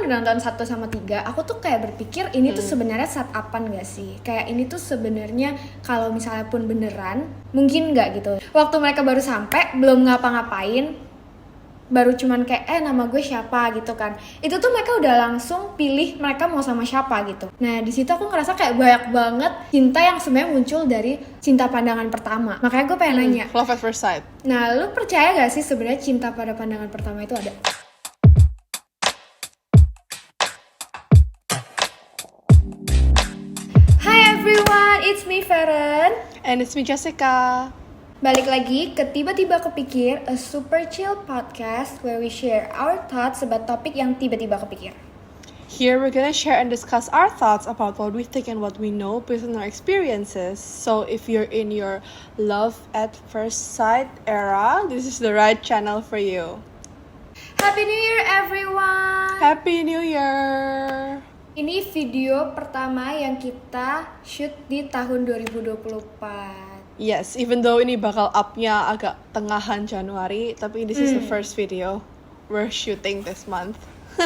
udah nonton 1 sama 3, aku tuh kayak berpikir ini tuh sebenarnya set-up-an gak sih? Kayak ini tuh sebenarnya kalau misalnya pun beneran, mungkin gak gitu. Waktu mereka baru sampai, belum ngapa-ngapain, baru cuman kayak nama gue siapa gitu kan. Itu tuh mereka udah langsung pilih mereka mau sama siapa gitu. Nah di situ aku ngerasa kayak banyak banget cinta yang sebenarnya muncul dari cinta pandangan pertama. Makanya gue pengen nanya, love at first sight. nah lu percaya gak sih sebenarnya cinta pada pandangan pertama itu ada? Hi everyone, it's me Feren. And it's me Jessica. Balik lagi ke Tiba-Tiba Kepikir, a super chill podcast where we share our thoughts about topik yang tiba-tiba kepikir. Here we're gonna share and discuss our thoughts about what we think and what we know based on our experiences. So if you're in your love at first sight era, this is the right channel for you. Happy New Year everyone! Happy New Year! Ini video pertama yang kita shoot di tahun 2024. Yes, even though ini bakal up-nya agak tengahan Januari, tapi this is the first video we're shooting this month,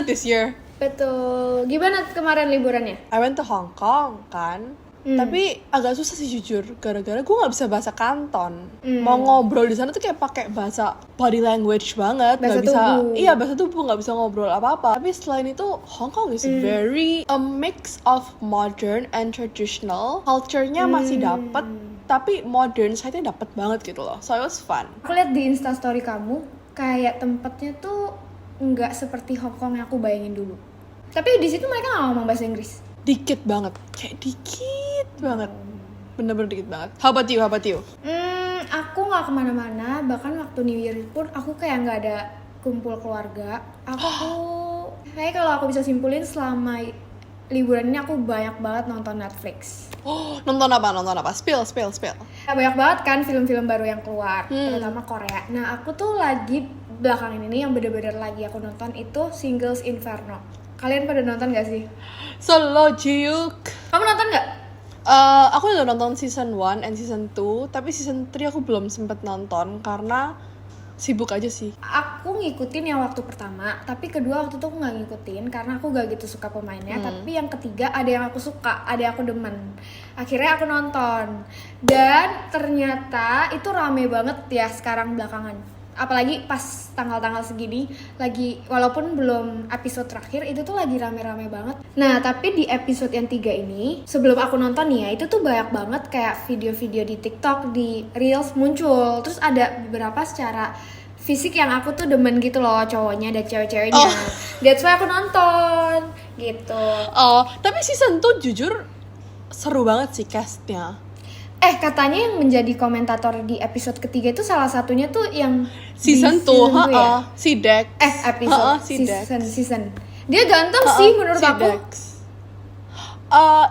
this year. Betul. Gimana kemarin liburannya? I went to Hong Kong kan, tapi agak susah sih jujur, gara-gara gue nggak bisa bahasa Kanton. Mau ngobrol di sana tuh kayak pakai bahasa body language banget, nggak bisa. tubuh. Iya bahasa tubuh, nggak bisa ngobrol apa-apa. Tapi selain itu Hong Kong is very a mix of modern and traditional. Culture-nya masih dapet, tapi modern side-nya dapet banget gitu loh. So it was fun. Aku lihat di Instastory kamu, kayak tempatnya tuh nggak seperti Hong Kong yang aku bayangin dulu. Tapi di situ mereka nggak ngomong bahasa Inggris. Dikit banget, kayak dikit banget. Bener-bener dikit banget. How about you? Aku nggak kemana-mana, bahkan waktu New Year pun aku kayak nggak ada kumpul keluarga. Kayak kalau aku bisa simpulin selama liburan ini aku banyak banget nonton Netflix. Nonton apa? Spill. Nah, banyak banget kan film-film baru yang keluar, terutama Korea. Nah aku tuh lagi belakangan ini yang bener-bener lagi aku nonton itu Singles Inferno. Kalian pada nonton gak sih? Solo Jiuk. Kamu nonton gak? Aku udah nonton season 1 and season 2, tapi season 3 aku belum sempet nonton karena sibuk aja sih. Aku ngikutin yang waktu pertama, tapi kedua waktu itu aku gak ngikutin karena aku gak gitu suka pemainnya. Tapi yang ketiga ada yang aku suka, ada yang aku demen. Akhirnya aku nonton. Dan ternyata itu rame banget ya sekarang belakangan. Apalagi pas tanggal-tanggal segini lagi, walaupun belum episode terakhir, itu tuh lagi rame-rame banget. Nah tapi di episode yang 3 ini, sebelum aku nonton nih ya, itu tuh banyak banget kayak video-video di TikTok, di Reels muncul. Terus ada beberapa secara fisik yang aku tuh demen gitu loh, cowoknya dan cewek-ceweknya. That's why aku nonton gitu. Tapi season 2 jujur seru banget sih castnya. Katanya yang menjadi komentator di episode ketiga itu salah satunya tuh yang Season 2, ya? si Dex. Episode si Dex. season. Dia ganteng sih menurut si aku. Dex.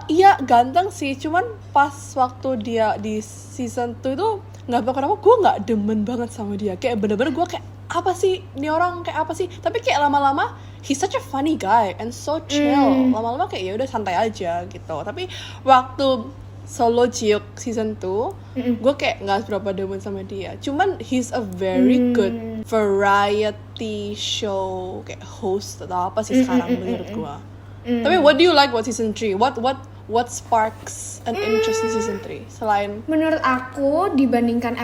Iya ganteng sih, cuman pas waktu dia di season 2 itu nggak tahu kenapa gue nggak demen banget sama dia. Kayak bener-bener gue kayak apa sih, ini orang kayak apa sih? Tapi kayak lama-lama he's such a funny guy and so chill. Lama-lama kayak ya udah santai aja gitu. Tapi waktu Solo Jiuk season 2, gue kayak nggak seberapa demen sama dia. Cuman he's a very good variety show kayak host atau apa sih sekarang menurut gue. Tapi what do you like about season 3? What sparks an interest in season 3 selain? Menurut aku dibandingkan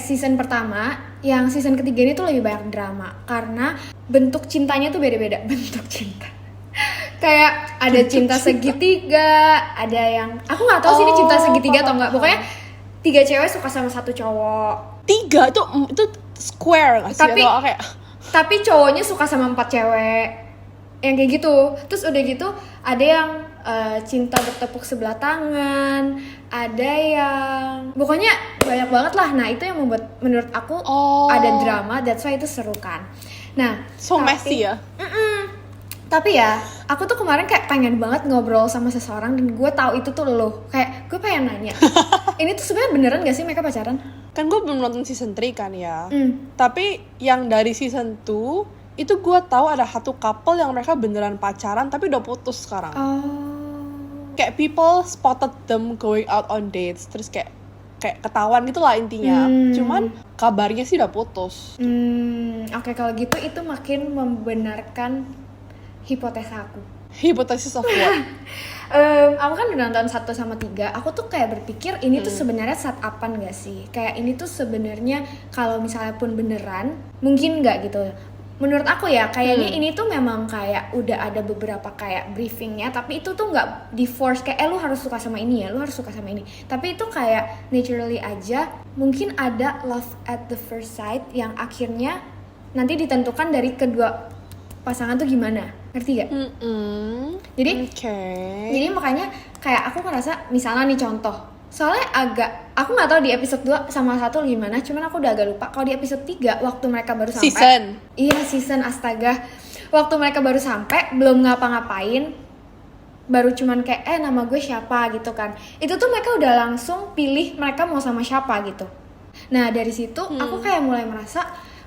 season pertama, yang season ketiga ini tuh lebih banyak drama karena bentuk cintanya tuh beda-beda. Bentuk cinta kayak ada cinta segitiga, ada yang aku nggak tahu sih ini cinta segitiga atau enggak. Pokoknya 3 cewek suka sama 1 cowok. 3 itu square nggak sih? Tapi cowoknya suka sama 4 cewek, yang kayak gitu. Terus udah gitu ada yang cinta bertepuk sebelah tangan, ada yang pokoknya banyak banget lah. Nah itu yang membuat menurut aku ada drama, that's why itu seru kan. Nah messy ya. Tapi ya, aku tuh kemarin kayak pengen banget ngobrol sama seseorang dan gue tahu itu tuh lo. Kayak gue pengen nanya, ini tuh sebenarnya beneran gak sih mereka pacaran? Kan gue belum nonton season 3 kan ya. Tapi yang dari season 2 itu gue tahu ada satu couple yang mereka beneran pacaran tapi udah putus sekarang. Kayak people spotted them going out on dates, terus kayak ketahuan gitu lah intinya. Cuman kabarnya sih udah putus. Oke, kalau gitu itu makin membenarkan hipotesa aku. Hipotesis of what? Aku kan udah nonton 1 sama 3. Aku tuh kayak berpikir ini tuh sebenarnya set-up-an gak sih? Kayak ini tuh sebenarnya kalau misalnya pun beneran, mungkin gak gitu. Menurut aku ya, kayaknya ini tuh memang kayak udah ada beberapa kayak briefingnya, tapi itu tuh gak di-force kayak lu harus suka sama ini ya, lu harus suka sama ini. Tapi itu kayak naturally aja. Mungkin ada love at the first sight yang akhirnya nanti ditentukan dari kedua pasangan tuh gimana, ngerti gak? Jadi jadi makanya kayak aku ngerasa misalnya nih contoh, soalnya aku nggak tahu di episode 2 sama 1 gimana, cuman aku udah agak lupa. Kalau di episode 3 waktu mereka baru sampai season astaga, waktu mereka baru sampai belum ngapa-ngapain, baru cuman kayak nama gue siapa gitu kan, itu tuh mereka udah langsung pilih mereka mau sama siapa gitu. Nah dari situ aku kayak mulai merasa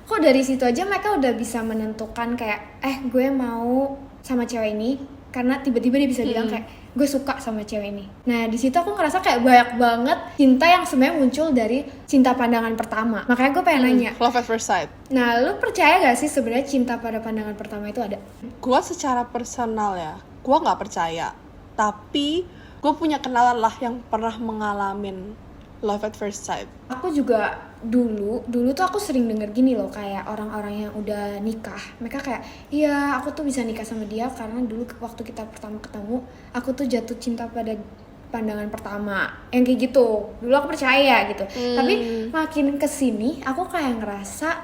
kok dari situ aja mereka udah bisa menentukan kayak gue mau sama cewek ini karena tiba-tiba dia bisa bilang kayak gue suka sama cewek ini. Nah di situ aku ngerasa kayak banyak banget cinta yang sebenarnya muncul dari cinta pandangan pertama. Makanya gue pengen nanya, love at first sight. Nah lu percaya gak sih sebenarnya cinta pada pandangan pertama itu ada? Gue secara personal ya, gue nggak percaya. Tapi gue punya kenalan lah yang pernah mengalamin love at first sight. Aku juga dulu tuh aku sering denger gini loh, kayak orang-orang yang udah nikah, mereka kayak iya aku tuh bisa nikah sama dia karena dulu waktu kita pertama ketemu aku tuh jatuh cinta pada pandangan pertama, yang kayak gitu. Dulu aku percaya gitu, tapi makin kesini aku kayak ngerasa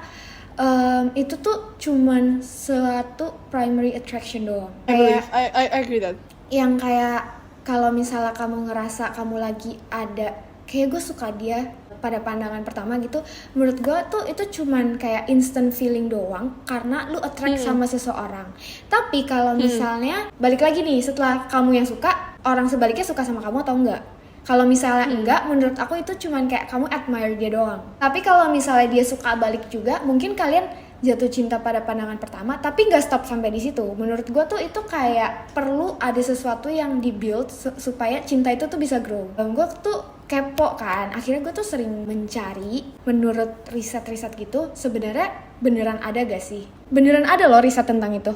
itu tuh cuman suatu primary attraction doang. I agree that. Yang kayak kalau misalnya kamu ngerasa kamu lagi ada kayak gue suka dia pada pandangan pertama gitu, menurut gue tuh itu cuman kayak instant feeling doang karena lu attract sama seseorang. Tapi kalau misalnya balik lagi nih, setelah kamu yang suka, orang sebaliknya suka sama kamu atau enggak? Kalau misalnya enggak, menurut aku itu cuman kayak kamu admire dia doang. Tapi kalau misalnya dia suka balik juga, mungkin kalian jatuh cinta pada pandangan pertama, tapi nggak stop sampai di situ. Menurut gue tuh itu kayak perlu ada sesuatu yang dibuild supaya cinta itu tuh bisa grow. Gue tuh kepo kan, akhirnya gue tuh sering mencari menurut riset-riset gitu, sebenarnya beneran ada gak sih? Beneran ada loh riset tentang itu.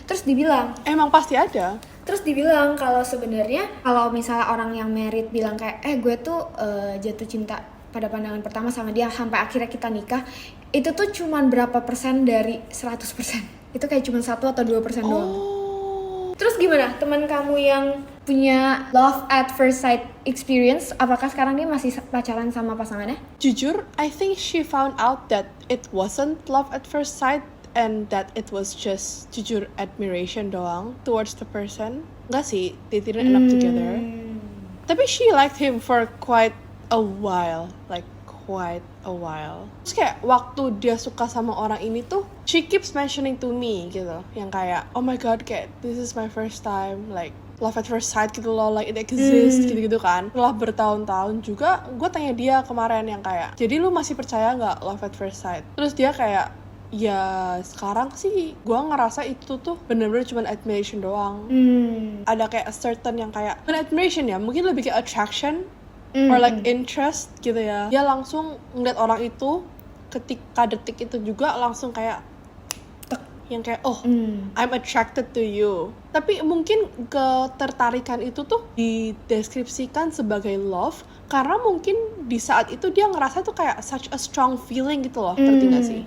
Terus dibilang emang pasti ada. Terus dibilang kalau sebenarnya kalau misalnya orang yang married bilang kayak gue tuh jatuh cinta pada pandangan pertama sama dia sampai akhirnya kita nikah, itu tuh cuman berapa persen dari 100%. Itu kayak cuman 1 atau 2% doang. Terus gimana teman kamu yang punya love at first sight experience, apakah sekarang dia masih pacaran sama pasangannya? Jujur, I think she found out that it wasn't love at first sight and that it was just jujur admiration doang towards the person. Enggak sih, they didn't end up together. Tapi she liked him for quite a while, like quite a while. Terus kayak waktu dia suka sama orang ini tuh, she keeps mentioning to me gitu, yang kayak oh my god, kayak this is my first time like love at first sight gitu loh, like it exists gitu-gitu kan. Setelah bertahun-tahun juga gue tanya dia kemarin yang kayak, jadi lu masih percaya nggak love at first sight? Terus dia kayak ya sekarang sih gue ngerasa itu tuh bener-bener cuma admiration doang. Ada kayak a certain yang kayak bukan admiration ya, mungkin lebih kayak attraction or like interest gitu ya. Dia langsung ngeliat orang itu ketika detik itu juga langsung kayak yang kayak I'm attracted to you. Tapi mungkin ketertarikan itu tuh dideskripsikan sebagai love karena mungkin di saat itu dia ngerasa tuh kayak such a strong feeling gitu loh. Ngerti gak sih?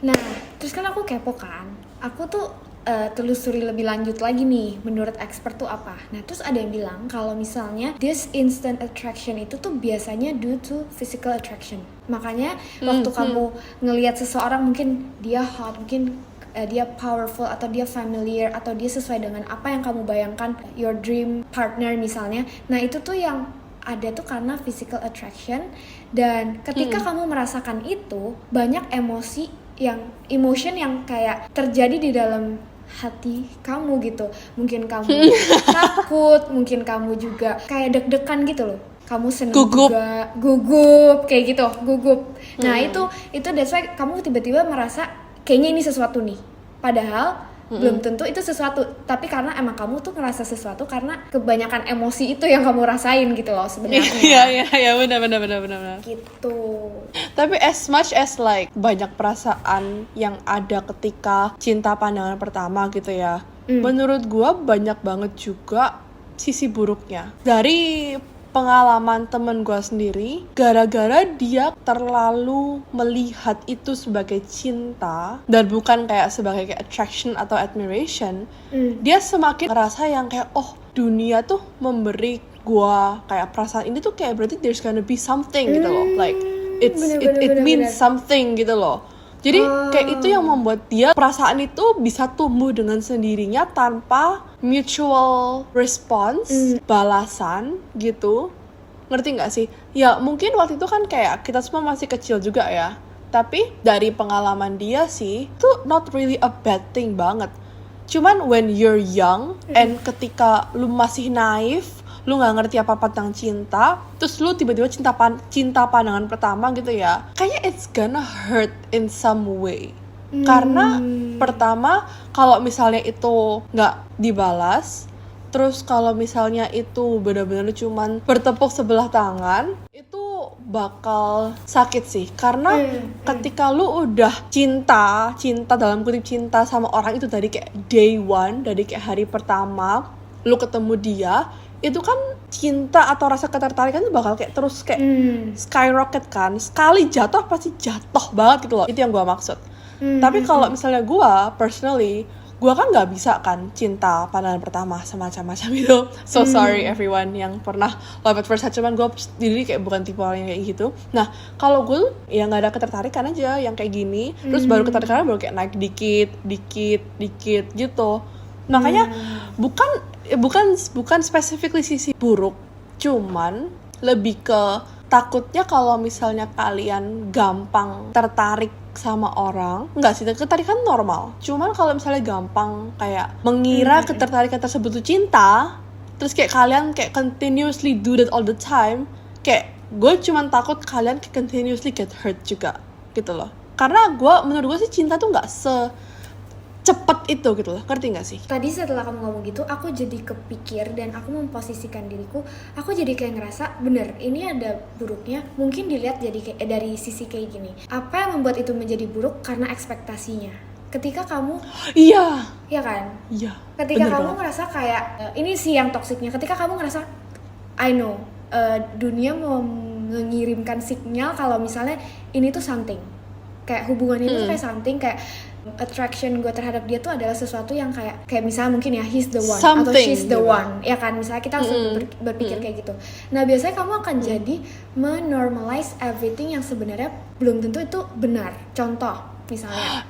Nah terus kan aku kepo kan, aku tuh telusuri lebih lanjut lagi nih menurut expert tuh apa. Nah terus ada yang bilang kalau misalnya this instant attraction itu tuh biasanya due to physical attraction. Makanya waktu kamu ngelihat seseorang, mungkin dia hot, mungkin dia powerful, atau dia familiar, atau dia sesuai dengan apa yang kamu bayangkan, your dream partner misalnya. Nah itu tuh yang ada tuh karena physical attraction. Dan ketika kamu merasakan itu, banyak emotion yang kayak terjadi di dalam hati kamu gitu. Mungkin kamu takut, mungkin kamu juga kayak deg-degan gitu loh. Kamu seneng juga, gugup kayak gitu, gugup. Nah itu that's why kamu tiba-tiba merasa kayaknya ini sesuatu nih. Padahal belum tentu itu sesuatu, tapi karena emang kamu tuh ngerasa sesuatu karena kebanyakan emosi itu yang kamu rasain gitu loh sebenarnya. Iya benar. Gitu. Tapi as much as like banyak perasaan yang ada ketika cinta pandangan pertama gitu ya, menurut gue banyak banget juga sisi buruknya. Dari pengalaman temen gue sendiri, gara-gara dia terlalu melihat itu sebagai cinta dan bukan kayak sebagai kayak attraction atau admiration, dia semakin ngerasa yang kayak oh dunia tuh memberi gue kayak perasaan ini tuh kayak berarti there's gonna be something gitu loh, like it means something gitu loh. Jadi kayak itu yang membuat dia perasaan itu bisa tumbuh dengan sendirinya tanpa mutual response, balasan gitu. Ngerti gak sih? Ya mungkin waktu itu kan kayak kita semua masih kecil juga ya. Tapi dari pengalaman dia sih, itu not really a bad thing banget. Cuman when you're young and ketika lu masih naif, lu nggak ngerti apa-apa tentang cinta, terus lu tiba-tiba cinta pandangan pertama gitu ya, kayaknya it's gonna hurt in some way. Karena pertama, kalau misalnya itu nggak dibalas, terus kalau misalnya itu benar-benar cuman bertepuk sebelah tangan, itu bakal sakit sih. Karena ketika lu udah cinta dalam kutip cinta sama orang itu dari kayak day one, dari kayak hari pertama lu ketemu dia, itu kan cinta atau rasa ketertarikan itu bakal kayak terus kayak skyrocket kan. Sekali jatuh pasti jatuh banget gitu loh. Itu yang gue maksud. Tapi kalau misalnya gue personally, gue kan nggak bisa kan cinta pandangan pertama semacam-macam itu. So sorry everyone yang pernah love at first sight, cuman gue sendiri kayak bukan tipe orang yang kayak gitu. Nah kalau gue ya nggak ada ketertarikan aja yang kayak gini, terus baru ketertarikan baru kayak naik dikit gitu. Makanya bukan specifically sisi buruk, cuman lebih ke takutnya kalau misalnya kalian gampang tertarik sama orang, enggak sih, ketertarikan normal. Cuman kalau misalnya gampang kayak mengira ketertarikan tersebut itu cinta, terus kayak kalian kayak continuously do that all the time, kayak gue cuman takut kalian continuously get hurt juga gitu loh. Karena menurut gue sih cinta tuh nggak cepet itu gitu loh, ngerti gak sih? Tadi setelah kamu ngomong gitu, aku jadi kepikir dan aku memposisikan diriku, aku jadi kayak ngerasa, bener, ini ada buruknya, mungkin dilihat jadi kayak dari sisi kayak gini. Apa yang membuat itu menjadi buruk? Karena ekspektasinya. Ketika kamu Iya kan? Iya. Ketika kamu ngerasa kayak, ini sih yang toksiknya, ketika kamu ngerasa, I know, dunia mau mengirimkan sinyal kalau misalnya ini tuh something. Kayak hubungan itu kayak something, kayak attraction gue terhadap dia tuh adalah sesuatu yang kayak misalnya mungkin ya he's the one atau she's the one, ya kan, misalnya kita harus berpikir kayak gitu. Nah biasanya kamu akan jadi menormalize everything yang sebenarnya belum tentu itu benar. Contoh misalnya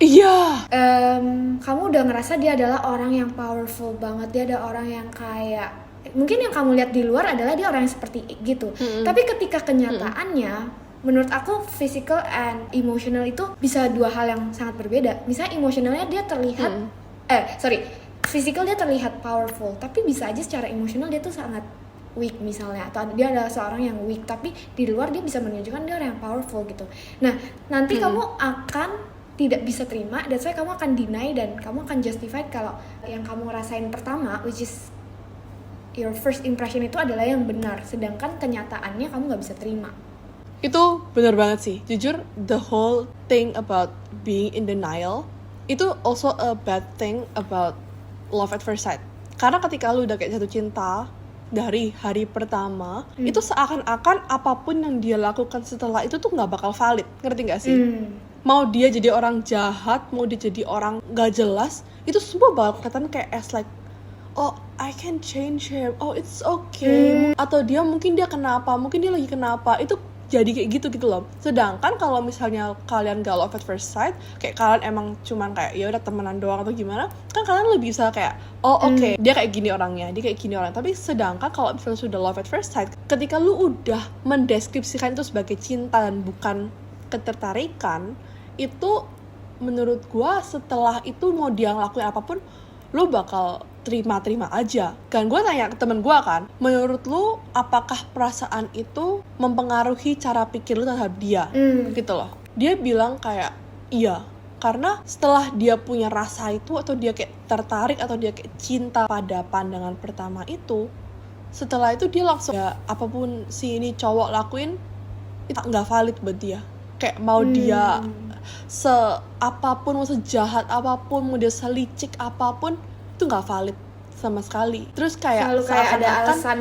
kamu udah ngerasa dia adalah orang yang powerful banget, dia ada orang yang kayak mungkin yang kamu lihat di luar adalah dia orang yang seperti gitu, tapi ketika kenyataannya menurut aku physical and emotional itu bisa dua hal yang sangat berbeda. Misalnya emotionalnya dia terlihat physical dia terlihat powerful, tapi bisa aja secara emotional dia tuh sangat weak misalnya, atau dia adalah seorang yang weak tapi di luar dia bisa menunjukkan dia orang yang powerful gitu. Nah nanti kamu akan tidak bisa terima, dan saya kamu akan deny dan kamu akan justify kalau yang kamu rasain pertama, which is your first impression itu adalah yang benar, sedangkan kenyataannya kamu nggak bisa terima. Itu benar banget sih. Jujur, the whole thing about being in denial itu also a bad thing about love at first sight. Karena ketika lu udah kayak jatuh cinta dari hari pertama, itu seakan-akan apapun yang dia lakukan setelah itu tuh nggak bakal valid. Ngerti nggak sih? Mau dia jadi orang jahat, mau dia jadi orang nggak jelas, itu semua bakal kelihatan kayak as like, oh I can change him, oh it's okay. Atau mungkin dia kenapa, mungkin dia lagi kenapa, itu jadi kayak gitu loh. Sedangkan kalau misalnya kalian gak love at first sight, kayak kalian emang cuman kayak ya udah temenan doang atau gimana, kan kalian lebih bisa kayak oke, dia kayak gini orangnya, dia kayak gini orang. Tapi sedangkan kalau misalnya sudah love at first sight, ketika lu udah mendeskripsikan itu sebagai cinta dan bukan ketertarikan, itu menurut gua setelah itu mau dia ngelakuin apapun, lu bakal terima aja. Kan gue tanya ke temen gue kan, menurut lu apakah perasaan itu mempengaruhi cara pikir lu terhadap dia? Gitu loh. Dia bilang kayak iya, karena setelah dia punya rasa itu, atau dia kayak tertarik, atau dia kayak cinta pada pandangan pertama itu, setelah itu dia langsung ya apapun si ini cowok lakuin itu nggak valid buat dia. Kayak mau dia apapun, mau sejahat apapun, mau dia selicik apapun, itu nggak valid sama sekali. Terus kayak Selalu kayak ada seakan-akan- alasan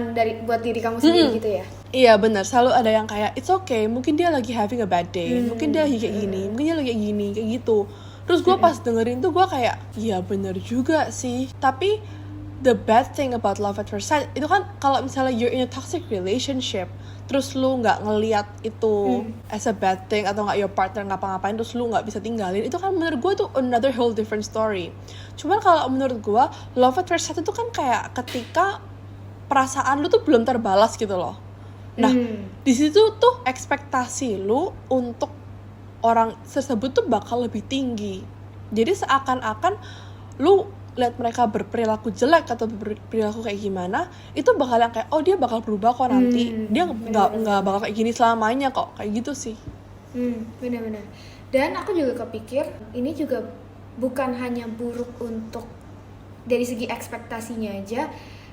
buat diri kamu sendiri gitu ya. Iya benar, selalu ada yang kayak it's okay, mungkin dia lagi having a bad day, mungkin dia lagi kayak gini, mungkin dia lagi kayak gini, kayak gitu. Terus gue pas dengerin tuh gue kayak, iya benar juga sih. Tapi the bad thing about love at first sight itu kan kalau misalnya you're in a toxic relationship, terus lu nggak ngelihat itu as a bad thing atau nggak your partner ngapa-ngapain terus lu nggak bisa tinggalin, itu kan menurut gue tuh another whole different story. Cuman kalau menurut gue love at first sight itu kan kayak ketika perasaan lu tuh belum terbalas gitu loh. Nah, di situ tuh ekspektasi lu untuk orang tersebut tuh bakal lebih tinggi. Jadi seakan-akan lu lihat mereka berperilaku jelek atau berperilaku kayak gimana, itu bakal yang kayak oh dia bakal berubah kok nanti. Dia nggak bakal kayak gini selamanya kok. Kayak gitu sih. Benar-benar. Dan aku juga kepikir ini juga bukan hanya buruk untuk dari segi ekspektasinya aja,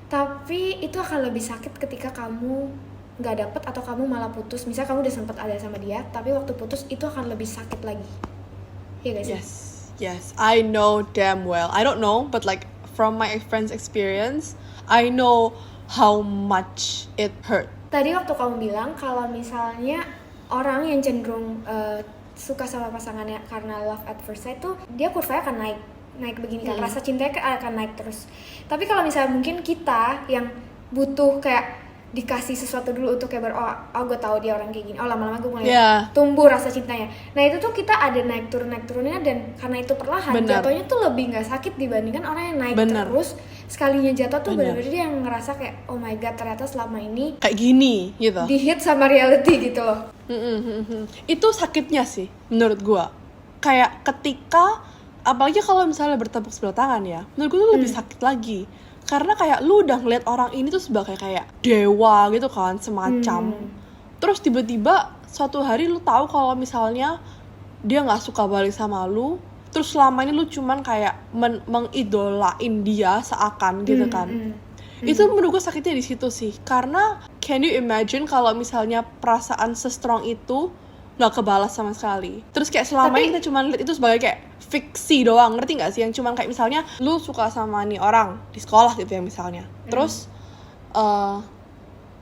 tapi itu akan lebih sakit ketika kamu nggak dapet atau kamu malah putus. Misal kamu udah sempat ada sama dia, tapi waktu putus itu akan lebih sakit lagi. Iya gak sih? Yes, I know damn well. I don't know, but like from my friend's experience, I know how much it hurt. Tadi waktu kamu bilang kalau misalnya orang yang cenderung suka sama pasangannya karena love at first sight tuh dia kurvanya akan naik begini kan, rasa cintanya akan naik terus. Tapi kalau misalnya mungkin kita yang butuh kayak dikasih sesuatu dulu untuk kayak gue tahu dia orang kayak gini, lama-lama gue mulai tumbuh rasa cintanya. Nah itu tuh kita ada naik turunnya, dan karena itu perlahan, jatuhnya tuh lebih nggak sakit dibandingkan orang yang naik terus. Sekalinya jatuh tuh benar-benar dia yang ngerasa kayak oh my god ternyata selama ini kayak gini gitu, di-hit sama reality gitu loh. Itu sakitnya sih menurut gue. Kayak ketika apalagi kalau misalnya bertepuk sebelah tangan ya, menurut gue tuh lebih sakit lagi. Karena kayak lu udah ngeliat orang ini tuh sebagai kayak dewa gitu kan, semacam. Terus tiba-tiba suatu hari lu tahu kalau misalnya dia nggak suka balik sama lu, terus selama ini lu cuman kayak mengidolain dia seakan gitu kan. Itu menurut gue sakitnya di situ sih. Karena can you imagine kalau misalnya perasaan se-strong itu nggak kebalas sama sekali. Terus kayak selama ini kita cuma lihat itu sebagai kayak fiksi doang, ngerti nggak sih? Yang cuman kayak misalnya lu suka sama nih orang di sekolah gitu ya misalnya. Terus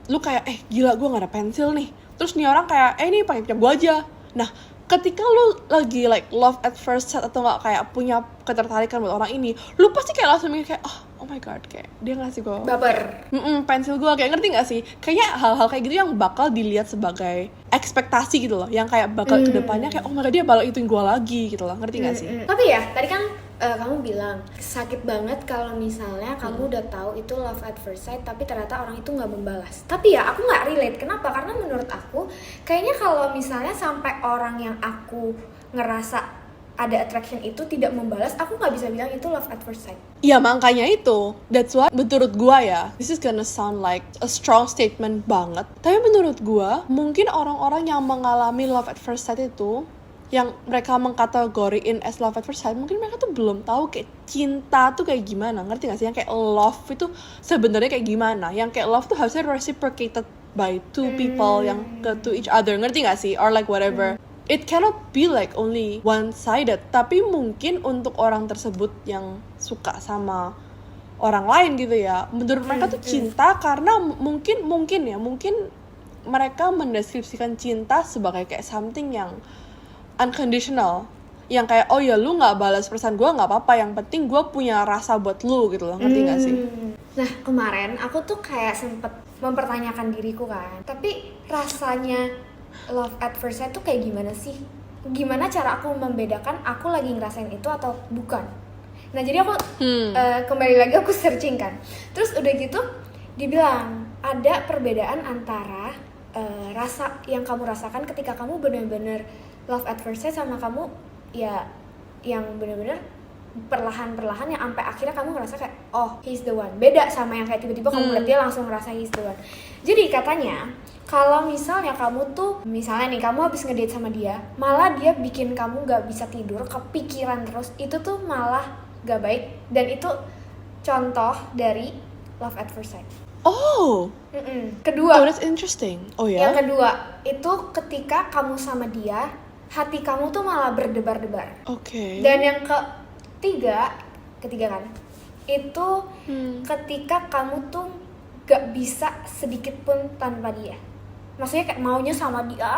lu kayak gila gue nggak ada pensil nih. Terus nih orang kayak ini pakai punya gue aja. Nah ketika lu lagi like love at first sight atau nggak kayak punya ketertarikan buat orang ini, lu pasti kayak langsung mikir kayak oh my god, kayak dia ngasih gue baper pensil gue, kayak ngerti nggak sih? Kayaknya hal-hal kayak gitu yang bakal dilihat sebagai ekspektasi gitu loh, yang kayak bakal kedepannya kayak oh my god dia bakal ituin gue lagi gitu loh, ngerti nggak sih? Tapi ya tadi kan kamu bilang sakit banget kalau misalnya kamu udah tahu itu love at first sight tapi ternyata orang itu nggak membalas. Tapi ya aku nggak relate. Kenapa? Karena menurut aku kayaknya kalau misalnya sampai orang yang aku ngerasa ada attraction itu tidak membalas, aku nggak bisa bilang itu love at first sight. Ya makanya itu, that's why menurut gue ya, this is gonna sound like a strong statement banget, tapi menurut gue mungkin orang-orang yang mengalami love at first sight itu, yang mereka mengkategoriin as love at first sight, mungkin mereka tuh belum tahu kayak cinta tuh kayak gimana, ngerti gak sih? Yang kayak love itu sebenarnya kayak gimana, yang kayak love tuh harusnya reciprocated by two people yang to each other, ngerti gak sih? Or like whatever. It cannot be like only one-sided, tapi mungkin untuk orang tersebut yang suka sama orang lain gitu ya, menurut mereka tuh cinta karena mungkin mereka mendeskripsikan cinta sebagai kayak something yang unconditional, yang kayak oh ya lu nggak balas perasaan gue nggak apa-apa, yang penting gue punya rasa buat lu gitu loh, ngerti nggak sih? Nah kemarin aku tuh kayak sempet mempertanyakan diriku kan, tapi rasanya love at first sight tuh kayak gimana sih? Gimana cara aku membedakan aku lagi ngerasain itu atau bukan? Nah jadi aku kembali lagi aku searching kan. Terus udah gitu dibilang ada perbedaan antara rasa yang kamu rasakan ketika kamu benar-benar love at first sight sama kamu ya yang benar-benar perlahan-perlahan yang sampai akhirnya kamu ngerasa kayak oh he's the one. Beda sama yang kayak tiba-tiba kamu lihat dia langsung ngerasa he's the one. Jadi katanya kalau misalnya kamu tuh, misalnya nih kamu habis ngedate sama dia, malah dia bikin kamu gak bisa tidur, kepikiran terus, itu tuh malah gak baik. Dan itu contoh dari love at first sight. Oh. Kedua. Oh, that's interesting. Oh ya. Yang kedua, itu ketika kamu sama dia, hati kamu tuh malah berdebar-debar. Oke. Dan yang ketiga kan, itu ketika kamu tuh gak bisa sedikit pun tanpa dia. Maksudnya kayak maunya sama dia.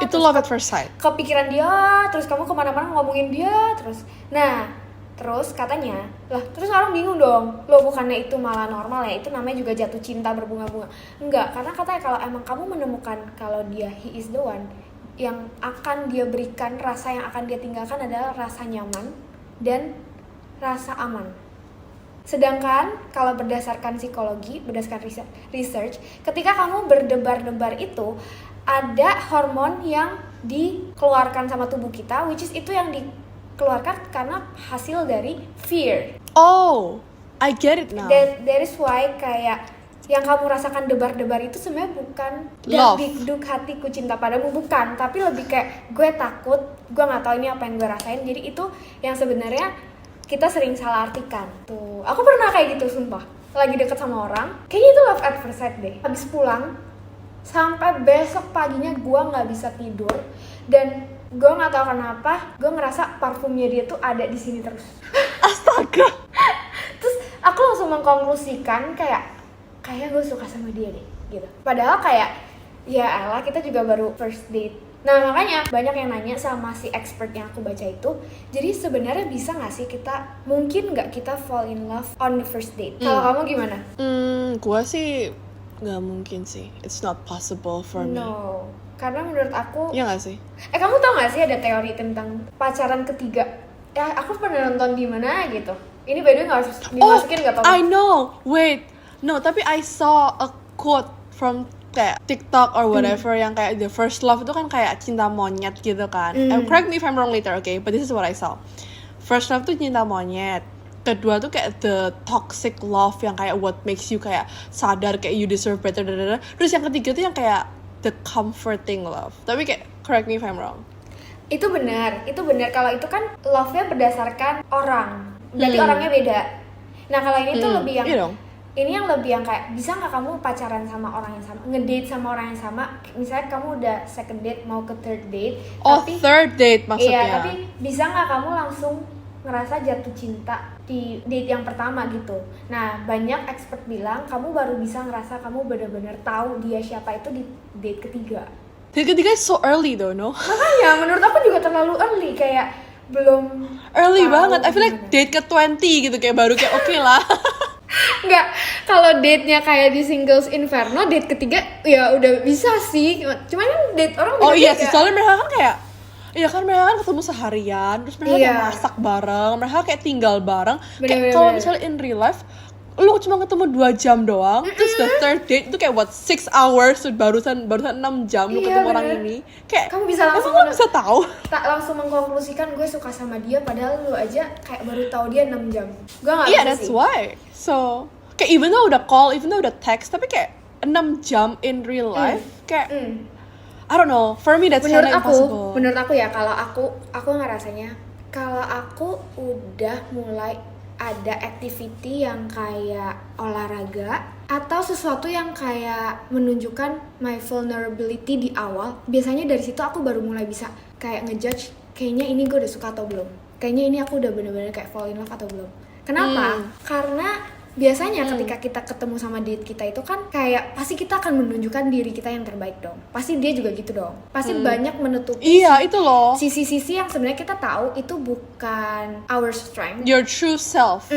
Itu love at first sight. Kepikiran dia, terus kamu kemana-mana ngomongin dia terus. Nah, terus katanya, lah terus orang bingung dong. Loh bukannya itu malah normal ya? Itu namanya juga jatuh cinta berbunga-bunga. Enggak, karena katanya kalau emang kamu menemukan kalau dia he is the one, yang akan dia berikan, rasa yang akan dia tinggalkan adalah rasa nyaman dan rasa aman. Sedangkan kalau berdasarkan psikologi, berdasarkan research, ketika kamu berdebar-debar itu ada hormon yang dikeluarkan sama tubuh kita, which is itu yang dikeluarkan karena hasil dari fear. Oh, I get it now. That is why kayak yang kamu rasakan debar-debar itu sebenarnya bukan Love. duk hatiku cinta padamu, bukan, tapi lebih kayak gue takut, gue nggak tahu ini apa yang gue rasain. Jadi itu yang sebenarnya kita sering salah artikan. Tuh, aku pernah kayak gitu sumpah. Lagi deket sama orang, kayaknya itu love at first sight deh. Habis pulang, sampai besok paginya gue nggak bisa tidur dan gue nggak tahu kenapa, gue ngerasa parfumnya dia tuh ada di sini terus. Astaga. Terus aku langsung mengkonklusikan kayak gue suka sama dia deh, gitu. Padahal kayak ya elah kita juga baru first date. Nah makanya banyak yang nanya sama si expert yang aku baca itu, jadi sebenarnya bisa nggak sih mungkin nggak kita fall in love on the first date? Kalau kamu gimana? Gua sih nggak mungkin sih. It's not possible for me. No, karena menurut aku. Iya nggak sih? Kamu tau nggak sih ada teori tentang pacaran ketiga? Ya aku pernah nonton di mana gitu. Ini by the way nggak harus dimasukin nggak tau? I know. Wait, no. Tapi I saw a quote from kayak TikTok or whatever yang kayak the first love itu kan kayak cinta monyet gitu kan. Correct me if I'm wrong later, okay? But this is what I saw. First love tuh cinta monyet. Kedua tuh kayak the toxic love yang kayak what makes you kayak sadar kayak you deserve better. Terus yang ketiga tuh yang kayak the comforting love. Tapi kayak correct me if I'm wrong. Itu benar. Kalau itu kan love-nya berdasarkan orang. Berarti orangnya beda. Nah kalau ini tuh lebih yang iya dong. Ini yang lebih yang kayak bisa nggak kamu pacaran sama orang yang sama, ngedate sama orang yang sama, misalnya kamu udah second date mau ke third date, tapi Third date maksudnya. iya, tapi bisa nggak kamu langsung ngerasa jatuh cinta di date yang pertama gitu. Nah banyak expert bilang kamu baru bisa ngerasa kamu benar-benar tahu dia siapa itu di date ketiga. Date ketiga is so early though, no? Makanya menurut aku juga terlalu early, kayak belum Early tahu banget. I feel like gimana. date ke 20 gitu kayak baru kayak oke lah. Enggak, kalau date-nya kayak di Singles Inferno, date ketiga ya udah bisa sih. Cuman kan date orang beda-beda. Oh iya sih, soalnya mereka kan kayak iya kan mereka kan ketemu seharian, terus mereka Iya. kayak masak bareng, mereka kayak tinggal bareng. Kayak Bener-bener. kalau misalnya in real life, lu cuma ketemu 2 jam doang, terus the third date itu kayak what 6 hours, barusan 6 jam lu Iya, ketemu orang bener. ini. Kayak Kamu bisa langsung emang lu bisa tahu? tak langsung mengkonklusikan gue suka sama dia, padahal lu aja kayak baru tahu dia 6 jam. Gue nggak Iya, bisa that's sih. why. So, kayak even though udah call, even though udah text, tapi kayak 6 jam in real life, kayak I don't know, for me that's Menurut kinda aku, impossible. menurut aku ya, kalau aku ngerasanya kalau aku udah mulai ada activity yang kayak olahraga atau sesuatu yang kayak menunjukkan my vulnerability di awal, biasanya dari situ aku baru mulai bisa kayak ngejudge kayaknya ini gue udah suka atau belum, kayaknya ini aku udah bener-bener kayak fall in love atau belum. Kenapa? Karena biasanya ketika kita ketemu sama date kita itu kan kayak pasti kita akan menunjukkan diri kita yang terbaik dong. Pasti dia juga gitu dong. Pasti banyak menutupi Iya, itu loh. sisi-sisi yang sebenarnya kita tahu itu bukan our strength. Your true self.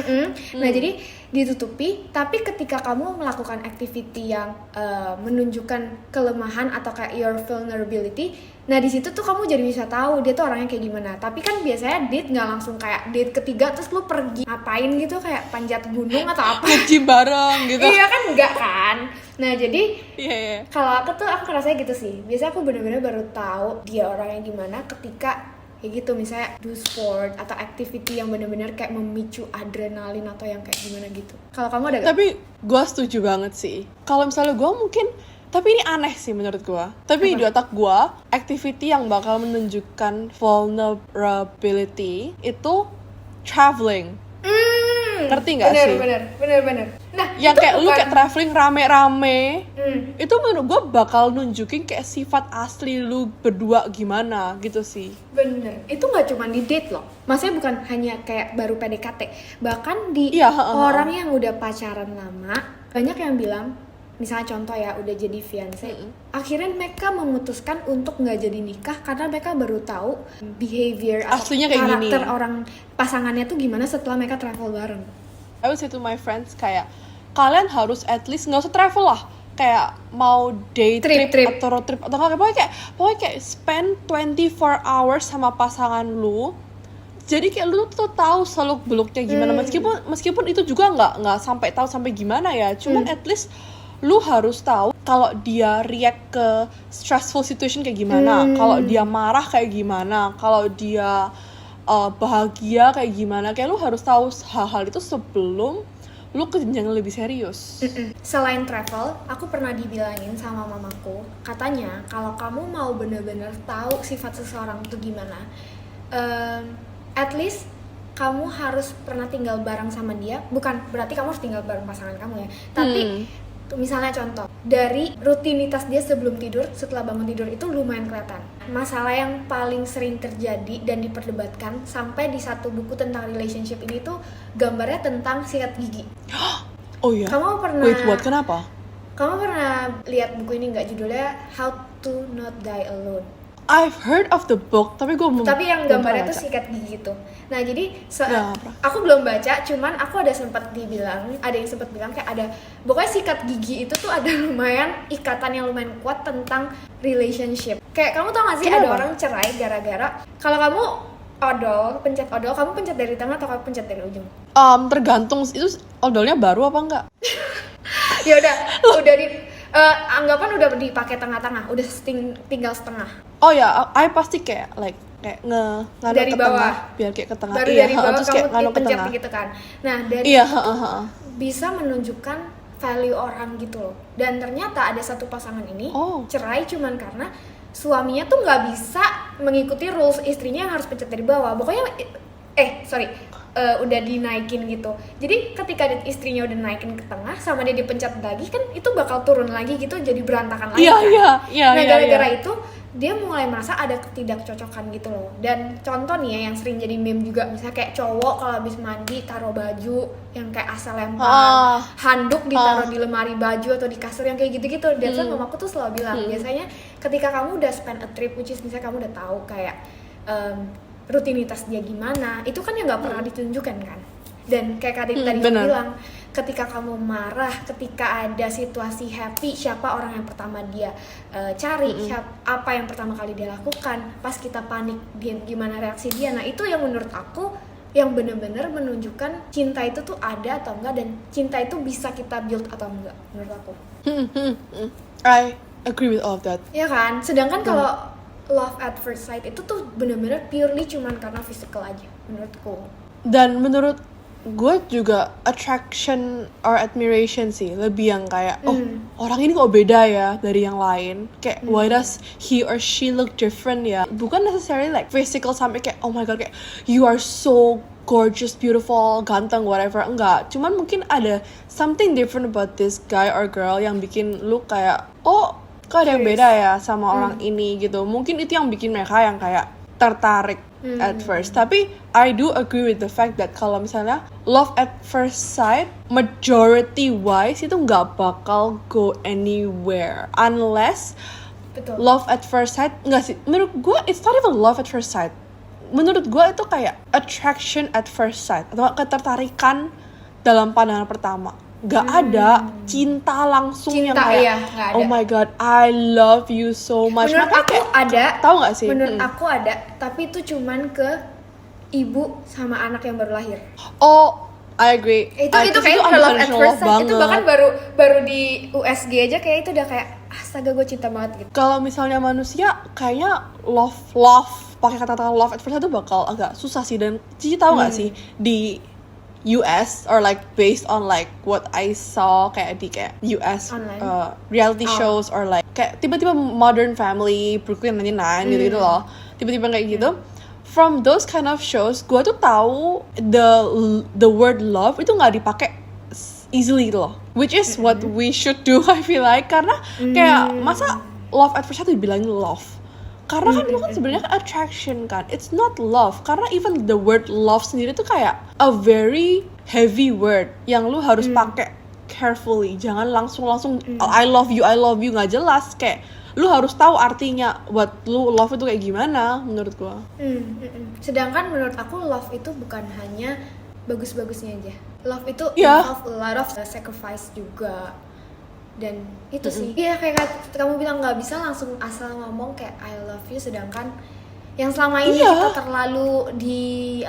Nah jadi ditutupi, tapi ketika kamu melakukan activity yang menunjukkan kelemahan atau kayak your vulnerability, nah di situ tuh kamu jadi bisa tahu dia tuh orangnya kayak gimana. Tapi kan biasanya date nggak langsung kayak date ketiga terus lu pergi ngapain gitu kayak panjat gunung atau apa. Nge-gym bareng gitu. Iya kan enggak kan. Nah jadi Iya. kalau aku tuh aku ngerasanya gitu sih. Biasanya aku bener-bener baru tahu dia orangnya gimana ketika kayak gitu, misalnya do sport atau activity yang bener-bener kayak memicu adrenalin atau yang kayak gimana gitu. Kalau kamu ada gak? Tapi gue setuju banget sih. Kalau misalnya gue mungkin, tapi ini aneh sih menurut gue. Tapi di otak gue, activity yang bakal menunjukkan vulnerability itu traveling. Ngerti nggak sih? Bener. Nah, Yang itu kayak lu bukan- kayak traveling rame-rame, Hmm. itu menurut gue bakal nunjukin kayak sifat asli lu berdua gimana gitu sih. Bener, itu nggak cuma di date loh. Maksudnya bukan hanya kayak baru PDKT, bahkan di Iya, orang yang udah pacaran lama, banyak yang bilang, misalnya contoh ya, udah jadi fiance, akhirnya mereka memutuskan untuk nggak jadi nikah karena mereka baru tahu behavior atau Aslinya kayak karakter gini. orang pasangannya tuh gimana setelah mereka travel bareng. I would say to my friends kayak kalian harus at least nggak usah travel lah, kayak mau day Trip. trip atau road trip atau nggak, pokoknya kayak spend 24 hours sama pasangan lu. Jadi kayak lu tuh tahu seluk beluknya gimana, meskipun itu juga nggak sampai tahu sampai gimana ya, cuman at least lu harus tahu kalau dia react ke stressful situation kayak gimana, kalau dia marah kayak gimana, kalau dia bahagia kayak gimana. Kayak lu harus tahu hal-hal itu sebelum lu ke jenjang lebih serius. Selain travel, aku pernah dibilangin sama mamaku, katanya kalau kamu mau bener-bener tahu sifat seseorang itu gimana, at least kamu harus pernah tinggal bareng sama dia. Bukan berarti kamu harus tinggal bareng pasangan kamu ya, tapi misalnya contoh, dari rutinitas dia sebelum tidur, setelah bangun tidur itu lumayan kelihatan. Masalah yang paling sering terjadi dan diperdebatkan sampai di satu buku tentang relationship ini tuh gambarnya tentang sikat gigi. Oh iya. Kamu pernah Wait, what? Kenapa? Kamu pernah lihat buku ini nggak, judulnya How to Not Die Alone? I've heard of the book, tapi gue belum. Tapi yang belum gambarnya pernah tuh baca. sikat gigi gitu. Nah jadi Nggak pernah. aku belum baca, cuman aku ada yang sempat bilang kayak ada, pokoknya sikat gigi itu tuh ada lumayan ikatan yang lumayan kuat tentang relationship. Kayak kamu tau gak sih, ada Kenapa? orang cerai gara-gara kalau kamu pencet odol, kamu pencet dari tengah atau kamu pencet dari ujung? Tergantung itu odolnya baru apa enggak. Ya udah di anggapan udah dipakai tengah-tengah, udah tinggal setengah. Oh ya, I pasti kayak ngaduk Dari ke bawah. tengah biar kayak ke tengah. Baru Iya, dari bawah terus kayak kamu ngaduk ke pencet tengah. gitu kan. Nah dari Iya, itu tuh bisa menunjukkan value orang gitu loh. Dan ternyata ada satu pasangan ini cerai cuman karena suaminya tuh nggak bisa mengikuti rules istrinya yang harus pencet dari bawah. Pokoknya udah dinaikin gitu. Jadi ketika istrinya udah naikin ke tengah sama dia dipencet lagi kan itu bakal turun lagi gitu, jadi berantakan lagi kan. Nah gara-gara itu dia mulai merasa ada ketidakcocokan gitu loh. Dan contoh nih ya yang sering jadi meme juga, misalnya kayak cowok kalau habis mandi taruh baju yang kayak asal lempar, handuk ditaruh di lemari baju atau di kasur yang kayak gitu-gitu. Dan mamaku tuh selalu bilang, biasanya ketika kamu udah spend a trip, which is misalnya kamu udah tahu kayak rutinitas dia gimana, itu kan yang nggak pernah ditunjukkan kan. Dan kayak tadi aku bilang, ketika kamu marah, ketika ada situasi happy, siapa orang yang pertama dia cari, apa yang pertama kali dia lakukan, pas kita panik dia gimana reaksi dia. Nah itu yang menurut aku yang benar-benar menunjukkan cinta itu tuh ada atau enggak, dan cinta itu bisa kita build atau enggak menurut aku. I agree with all of that. Ya kan, sedangkan kalau love at first sight itu tuh benar-benar purely cuman karena physical aja menurutku. Dan menurut gue juga attraction or admiration sih, lebih yang kayak orang ini kok beda ya dari yang lain, kayak why does he or she look different ya, bukan necessarily like physical sampai kayak oh my god kayak you are so gorgeous, beautiful, ganteng, whatever, enggak, cuman mungkin ada something different about this guy or girl yang bikin lu kayak oh kok ada yang beda ya sama orang ini gitu. Mungkin itu yang bikin mereka yang kayak tertarik at first. Tapi I do agree with the fact that kalau misalnya love at first sight, majority wise itu nggak bakal go anywhere unless love at first sight, nggak sih, menurut gue it's not even love at first sight. Menurut gue itu kayak attraction at first sight atau ketertarikan dalam pandangan pertama. Gak ada cinta langsung yang kayak gak ada. Oh my god, I love you so much. Menurut aku ada. Tahu gak sih? Menurut aku ada, tapi itu cuman ke ibu sama anak yang baru lahir. Oh, I agree. Itu kayak udah love at first sight. Itu bahkan baru di USG aja kayak itu udah kayak astaga gue cinta banget gitu. Kalau misalnya manusia kayaknya love pakai kata-kata love at first sight itu bakal agak susah sih. Dan Cici tahu gak sih di US or like based on like what I saw kayak di kayak US reality shows or like kayak tiba-tiba Modern Family, Brooklyn Nine-Nine gitu-gitu loh. Tiba-tiba kayak gitu. from those kind of shows, gue tuh tahu the word love itu nggak dipakai easily loh, which is what we should do. I feel like karena kayak masa love at first sight dibilangin love, karena kan itu kan sebenarnya kan attraction kan, it's not love. Karena even the word love sendiri tuh kayak a very heavy word yang lu harus pakai carefully, jangan langsung I love you nggak jelas. Kayak lu harus tahu artinya buat lu love itu kayak gimana menurut gua. Sedangkan menurut aku love itu bukan hanya bagus-bagusnya aja. Love itu Yeah. involve a lot of sacrifice juga. Dan itu sih. Iya kayak kamu bilang nggak bisa langsung asal ngomong kayak I love you, sedangkan yang selama ini kita terlalu di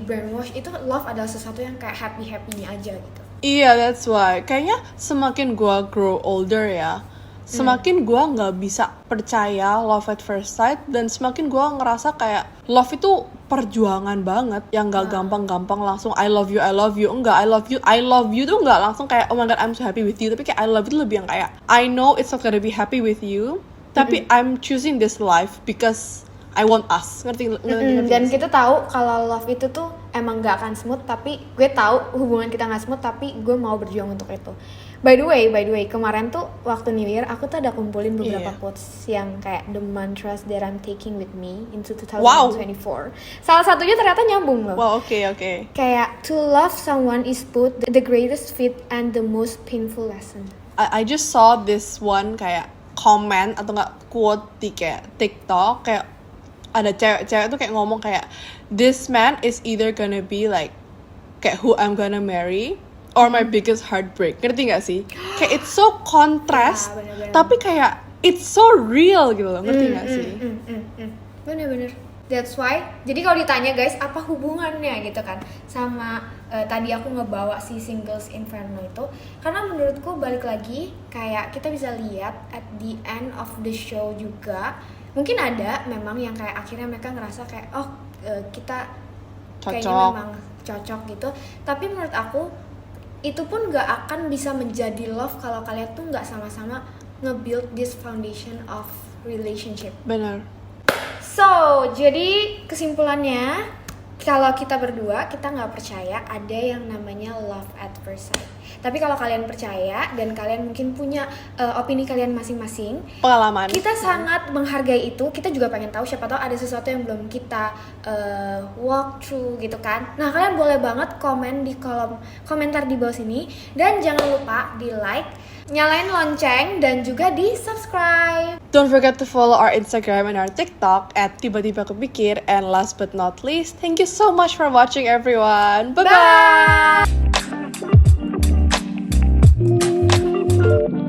brainwash itu love adalah sesuatu yang kayak happy-happynya aja gitu. Iya, that's why. Kayaknya semakin gua grow older ya, semakin gua nggak bisa percaya love at first sight, dan semakin gua ngerasa kayak love itu perjuangan banget yang nggak gampang-gampang langsung I love you enggak. I love you tuh nggak langsung kayak oh my god I'm so happy with you, tapi kayak I love you tuh lebih yang kayak I know it's not gonna be happy with you, tapi I'm choosing this life because I want us. Ngerti Dan kita tahu kalau love itu tuh emang nggak akan smooth, tapi gue tahu hubungan kita nggak smooth, tapi gue mau berjuang untuk itu. By the way, kemarin tuh waktu New Year aku tuh ada kumpulin beberapa quotes yang kayak the mantras that I'm taking with me into 2024. Salah satunya ternyata nyambung loh. Wow, oke. Kayak to love someone is both the greatest feat and the most painful lesson. I just saw this one kayak comment atau nggak quote di kayak TikTok, kayak ada cewek tuh kayak ngomong kayak this man is either gonna be like kayak who I'm gonna marry or my biggest heartbreak. Ngerti gak sih? Kayak it's so contrast, tapi kayak it's so real gitu loh. Ngerti gak sih? Bener. That's why. Jadi kalau ditanya guys, apa hubungannya gitu kan sama tadi aku ngebawa si Singles Inferno itu, karena menurutku balik lagi kayak kita bisa lihat at the end of the show juga mungkin ada memang yang kayak akhirnya mereka ngerasa kayak kita kayaknya memang cocok gitu. Tapi menurut aku itu pun gak akan bisa menjadi love kalau kalian tuh gak sama-sama nge-build this foundation of relationship. Benar. So, jadi kesimpulannya kalau kita berdua kita nggak percaya ada yang namanya love at first sight. Tapi kalau kalian percaya dan kalian mungkin punya opini kalian masing-masing, pengalaman, kita sangat menghargai itu. Kita juga pengen tahu, siapa tahu ada sesuatu yang belum kita walk through gitu kan. Nah, kalian boleh banget komen di kolom komentar di bawah sini, dan jangan lupa di like, nyalain lonceng, dan juga di subscribe. Don't forget to follow our Instagram and our TikTok at Tiba-Tiba Kepikir. And last but not least, thank you so much for watching everyone. Bye-bye! Bye!